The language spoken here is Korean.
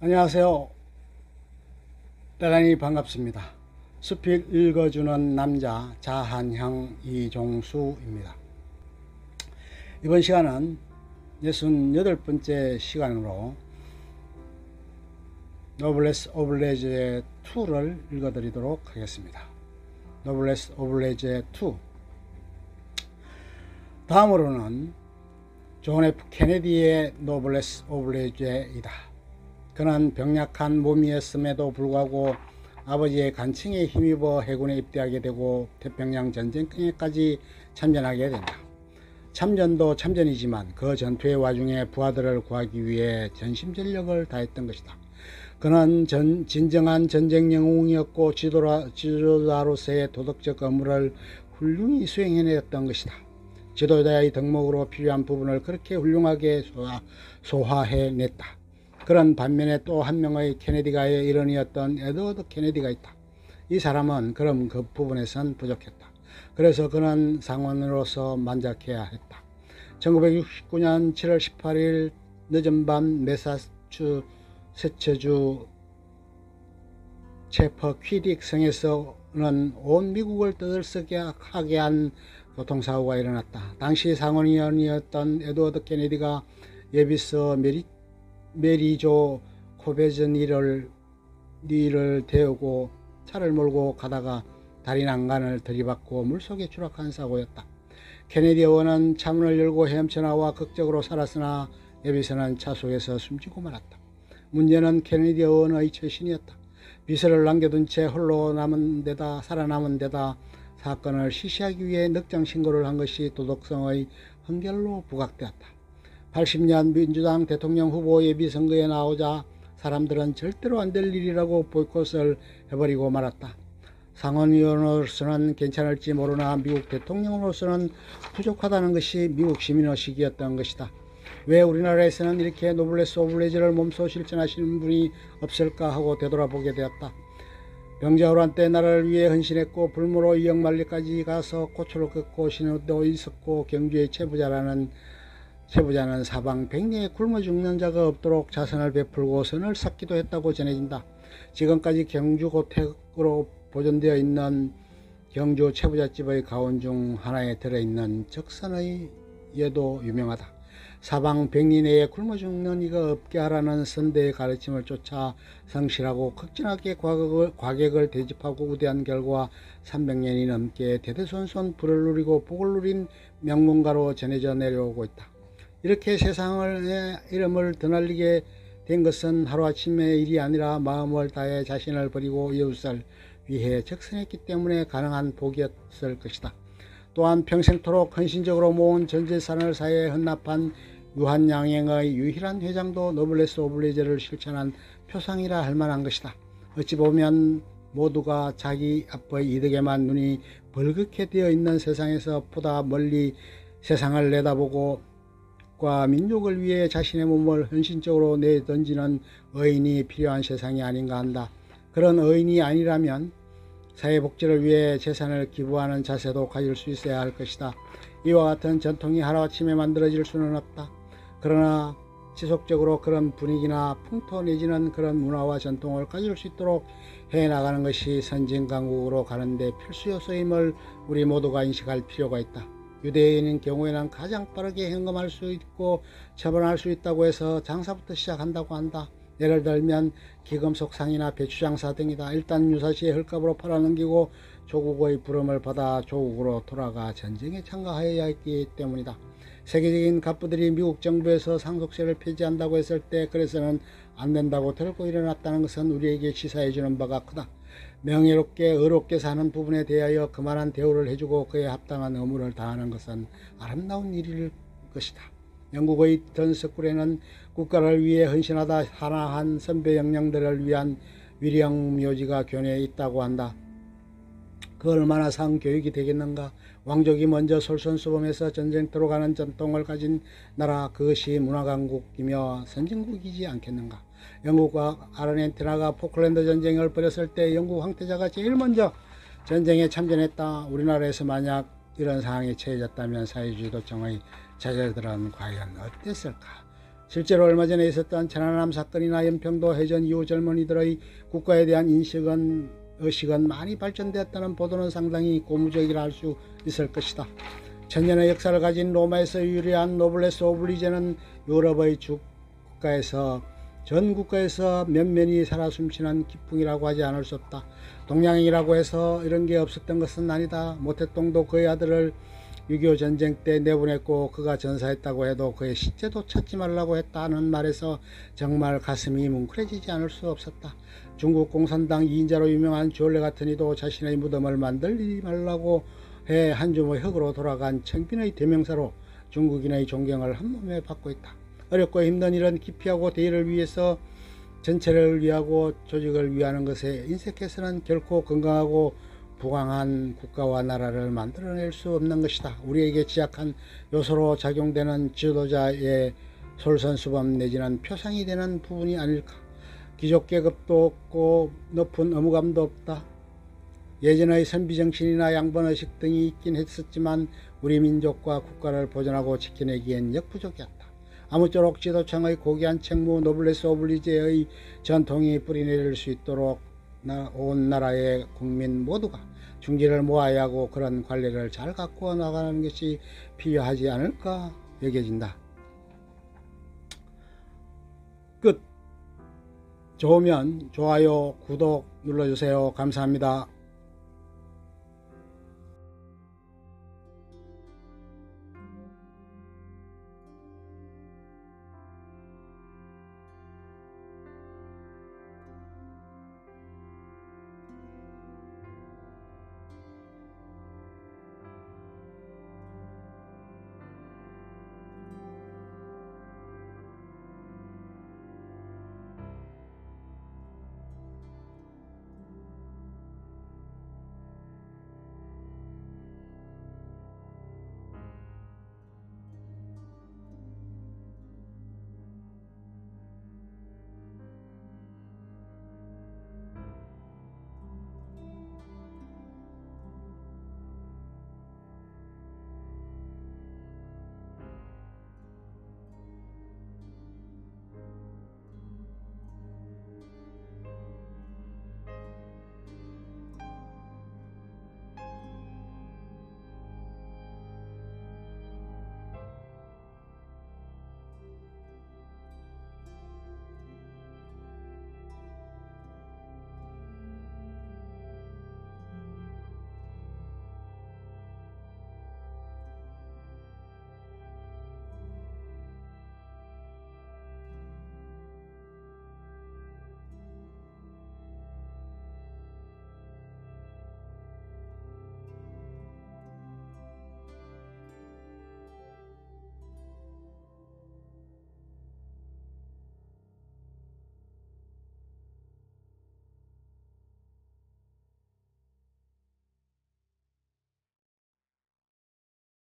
안녕하세요. 대단히 반갑습니다. 수필 읽어주는 남자 자한형 이종수입니다. 이번 시간은 68번째 시간으로 노블레스 오블레즈의 2를 읽어드리도록 하겠습니다. 노블레스 오블레즈의 2. 다음으로는 존 F 케네디의 노블레스 오블레즈이다. 그는 병약한 몸이었음에도 불구하고 아버지의 간청에 힘입어 해군에 입대하게 되고 태평양 전쟁까지 참전하게 된다. 참전도 참전이지만 그 전투의 와중에 부하들을 구하기 위해 전심전력을 다했던 것이다. 그는 진정한 전쟁 영웅이었고 지도자로서의 도덕적 업무를 훌륭히 수행해냈던 것이다. 지도자의 덕목으로 필요한 부분을 그렇게 훌륭하게 소화해냈다. 그런 반면에 또 한 명의 케네디가의 일원이었던 에드워드 케네디가 있다. 이 사람은 그럼 그 부분에선 부족했다. 그래서 그는 상원으로서 만족해야 했다. 1969년 7월 18일 늦은 밤 매사추세츠주 체퍼퀴딕 성에서는 온 미국을 떠들썩하게 한 교통사고가 일어났다. 당시 상원의원이었던 에드워드 케네디가 예비서 메리조 코베즈니를 태우고 차를 몰고 가다가 다리 난간을 들이받고 물속에 추락한 사고였다. 케네디 의원은 차문을 열고 헤엄쳐나와 극적으로 살았으나 예비서는 차 속에서 숨지고 말았다. 문제는 케네디 의원의 처신이었다. 비서를 남겨둔 채 홀로 살아남은 데다 사건을 시시하기 위해 늑장 신고를 한 것이 도덕성의 헌결로 부각되었다. 80년 민주당 대통령 후보 예비선거에 나오자 사람들은 절대로 안 될 일이라고 보이콧을 해버리고 말았다. 상원의원으로서는 괜찮을지 모르나 미국 대통령으로서는 부족하다는 것이 미국 시민의식이었던 것이다. 왜 우리나라에서는 이렇게 노블레스 오블레즈를 몸소 실천하시는 분이 없을까 하고 되돌아보게 되었다. 병자호란 때 나라를 위해 헌신했고 불모로 이역만리까지 가서 고초를 겪고 신호도 있었고 경주의 최부자는 사방 백리에 굶어 죽는 자가 없도록 자선을 베풀고 선을 쌓기도 했다고 전해진다. 지금까지 경주 고택으로 보존되어 있는 경주 최부잣집의 가원 중 하나에 들어있는 적선의 예도 유명하다. 사방 백리 내에 굶어 죽는 이가 없게 하라는 선대의 가르침을 쫓아 성실하고 극진하게 과객을 대집하고 우대한 결과 300년이 넘게 대대손손 불을 누리고 복을 누린 명문가로 전해져 내려오고 있다. 이렇게 세상의 이름을 드날리게 된 것은 하루아침의 일이 아니라 마음을 다해 자신을 버리고 이웃을 위해 적선했기 때문에 가능한 복이었을 것이다. 또한 평생토록 헌신적으로 모은 전재산을 사회에 헌납한 유한양행의 유일한 회장도 노블레스 오블레즈를 실천한 표상이라 할 만한 것이다. 어찌 보면 모두가 자기 앞의 이득에만 눈이 벌겋게 되어 있는 세상에서 보다 멀리 세상을 내다보고 민족을 위해 자신의 몸을 헌신적으로 내던지는 의인이 필요한 세상이 아닌가 한다. 그런 의인이 아니라면 사회복지를 위해 재산을 기부하는 자세도 가질 수 있어야 할 것이다. 이와 같은 전통이 하루아침에 만들어질 수는 없다. 그러나 지속적으로 그런 분위기나 풍토 내지는 그런 문화와 전통을 가질 수 있도록 해나가는 것이 선진강국으로 가는데 필수 요소임을 우리 모두가 인식할 필요가 있다. 유대인인 경우에는 가장 빠르게 현금할 수 있고 처분할 수 있다고 해서 장사부터 시작한다고 한다. 예를 들면 기금속 상이나 배추 장사 등이다. 일단 유사시에 헐값으로 팔아넘기고 조국의 부름을 받아 조국으로 돌아가 전쟁에 참가하여야 했기 때문이다. 세계적인 갑부들이 미국 정부에서 상속세를 폐지한다고 했을 때 그래서는 안 된다고 들고 일어났다는 것은 우리에게 시사해주는 바가 크다. 명예롭게 의롭게 사는 부분에 대하여 그만한 대우를 해주고 그에 합당한 의무를 다하는 것은 아름다운 일일 것이다. 영국의 던스쿨에는 국가를 위해 헌신하다 하나한 선배 영령들을 위한 위령묘지가 교내에 있다고 한다. 그 얼마나 상교육이 되겠는가. 왕족이 먼저 솔선수범해서 전쟁터로 가는 전통을 가진 나라, 그것이 문화강국이며 선진국이지 않겠는가. 영국과 아르헨티나가 포클랜드 전쟁을 벌였을 때 영국 황태자가 제일 먼저 전쟁에 참전했다. 우리나라에서 만약 이런 상황에 처해졌다면 사회주의 도청의 자제들은 과연 어땠을까? 실제로 얼마 전에 있었던 천안함 사건이나 연평도 해전 이후 젊은이들의 국가에 대한 의식은 많이 발전되었다는 보도는 상당히 고무적이라 할 수 있을 것이다. 천년의 역사를 가진 로마에서 유래한 노블레스 오블리제는 유럽의 전 국가에서 면면이 살아 숨쉬는 기풍이라고 하지 않을 수 없다. 동양이라고 해서 이런 게 없었던 것은 아니다. 모택동도 그의 아들을 6.25 전쟁 때 내보냈고 그가 전사했다고 해도 그의 시체도 찾지 말라고 했다는 말에서 정말 가슴이 뭉클해지지 않을 수 없었다. 중국 공산당 2인자로 유명한 졸레 같은 이도 자신의 무덤을 만들지 말라고 해 한 줌의 흙으로 돌아간 청빈의 대명사로 중국인의 존경을 한몸에 받고 있다. 어렵고 힘든 일은 기피하고 대의를 위해서 전체를 위하고 조직을 위하는 것에 인색해서는 결코 건강하고 부강한 국가와 나라를 만들어낼 수 없는 것이다. 우리에게 취약한 요소로 작용되는 지도자의 솔선수범 내지는 표상이 되는 부분이 아닐까. 귀족계급도 없고 높은 의무감도 없다. 예전의 선비정신이나 양반의식 등이 있긴 했었지만 우리 민족과 국가를 보존하고 지켜내기엔 역부족이었다. 아무쪼록 지도청의 고귀한 책무 노블레스 오블리제의 전통이 뿌리내릴 수 있도록 온 나라의 국민 모두가 중지를 모아야 하고 그런 관리를 잘 갖고 나가는 것이 필요하지 않을까 여겨진다. 끝. 좋으면 좋아요, 구독 눌러주세요. 감사합니다.